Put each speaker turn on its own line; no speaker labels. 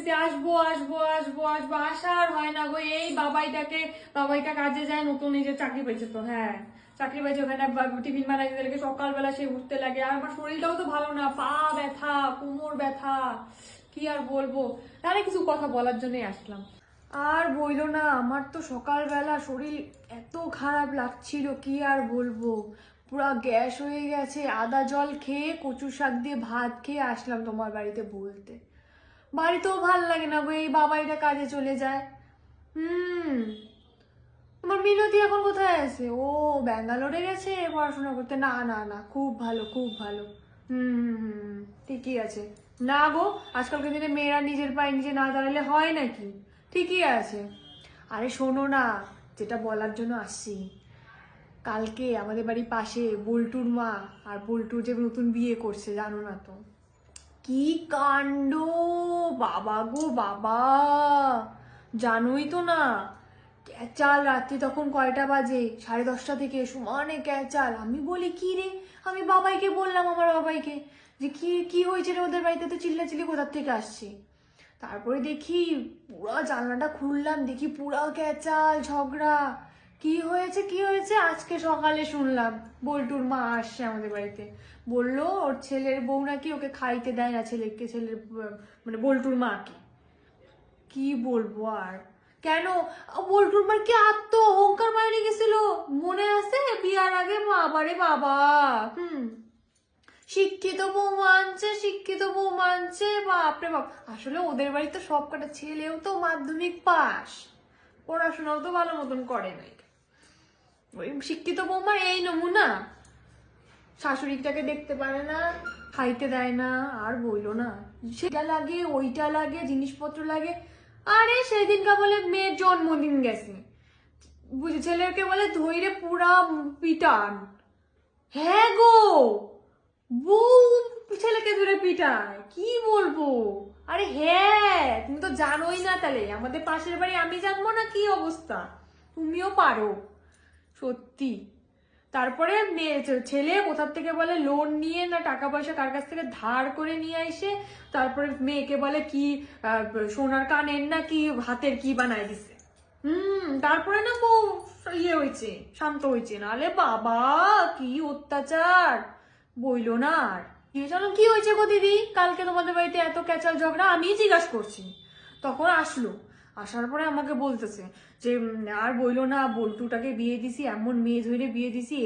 বলতেছি আসবো আসবো আসবো আসবো, আসার হয় না গো। এই বাবাইটা কাজে যায়, নতুন নিজের চাকরি পেয়েছে তো। হ্যাঁ, চাকরি পেয়েছে, ওখানে টিফিন বানাইতে লাগে, সকালবেলা সে উঠতে লাগে। আর আমার শরীরটাও তো ভালো না, পা ব্যথা, কোমর ব্যথা, কি আর বলবো। তাহলে কিছু কথা বলার জন্যই আসলাম। আর বইলো না, আমার তো সকালবেলা শরীর এত খারাপ লাগছিল, কি আর বলবো। পুরা গ্যাস হয়ে গেছে। আদা জল খেয়ে কচু শাক দিয়ে ভাত খেয়ে আসলাম তোমার বাড়িতে বলতে। বাড়িতেও ভাল লাগে না গো, এই বাবাইটা কাজে চলে যায়। হুম। তোমার মিনতি এখন কোথায় আছে? ও ব্যাঙ্গালোরে গেছে পড়াশোনা করতে? না না না, খুব ভালো খুব ভালো। ঠিকই আছে। না গো, আজকালকার দিনে মেয়েরা নিজের পায়ে নিজে না দাঁড়ালে হয় নাকি? ঠিকই আছে। আরে শোনো না, যেটা বলার জন্য আসছি, কালকে আমাদের বাড়ির পাশে বল্টুর মা আর বল্টুর যে নতুন বিয়ে করছে, জানো না তো? কি কাণ্ড! বাবা গো বাবা, জানোই তো না। ক্যাচাল রাত্রি তখন কয়টা বাজে, 10:30 থেকে সমানে ক্যাচাল। আমি বলি কি রে, আমি বাবাইকে বললাম, আমার বাবাইকে, যে কি কি হয়েছে রে, ওদের বাড়িতে তো চিল্লাচিল্লি কোথার থেকে আসছে। তারপরে দেখি পুরো জানলাটা খুললাম, দেখি পুরা ক্যাচাল ঝগড়া। কি হয়েছে কি হয়েছে আজকে সকালে শুনলাম, বল্টুর মা আসছে আমাদের বাড়িতে। বললো ওর ছেলের বউ নাকি ওকে খাইতে দেয় না, ছেলের মানে বল্টুর মাকে। কি বলবো আর। কেন? বল্টুর মার কি আত্ম অহংকার বাইরে গেছিল, মনে আছে বিয়ার আগে? বাবারে বাবা। হুম। শিক্ষিত বউ মানছে, শিক্ষিত বউ মানছে, বাপরে বাপ। আসলে ওদের বাড়ি তো সব কটা ছেলেও তো মাধ্যমিক পাস, পড়াশোনাও তো ভালো মতন করে নাই। ওই শিক্ষিত বৌমার এই নমুনা, শাশুড়িটাকে দেখতে পারে না, খাইতে দেয় না, আর বইলো না। সেটা লাগে, ওইটা লাগে, জিনিসপত্র লাগে। আরে সেদিনকা বলে মেয়ের জন্মদিন গেছে, বুঝি ছেলেকে বলে ধৈরে পুরা পিটান। হ্যাঁ গো, বউ ছেলেকে ধরে পিটায়, কি বলবো। আরে হ্যাঁ, তুমি তো জানোই না, তাহলে আমাদের পাশের বাড়ি আমি জানবো না কি অবস্থা? তুমিও পারো, সত্যি। তারপরে ছেলে কোথার থেকে বলে লোন নিয়ে না টাকা পয়সা কার কাছ থেকে ধার করে নিয়ে এসে তারপরে মেয়েকে বলে কি সোনার কানের না কি হাতের কি বানাই দিছে। তারপরে না বউ ইয়ে হয়েছে, শান্ত হয়েছে। নালে বাবা কি অত্যাচার, বইলো না আর। চলো কি হয়েছে গো দিদি, কালকে তোমাদের বাড়িতে এত ক্যাচাল ঝগড়া? আমি জিজ্ঞাসা করছি। তখন আসলো, আসার পরে আমাকে বলতেছে যে আর বইলো না, বল্টুটাকে বিয়ে দিছি, এমন মেয়ে ধরে বিয়ে দিছি।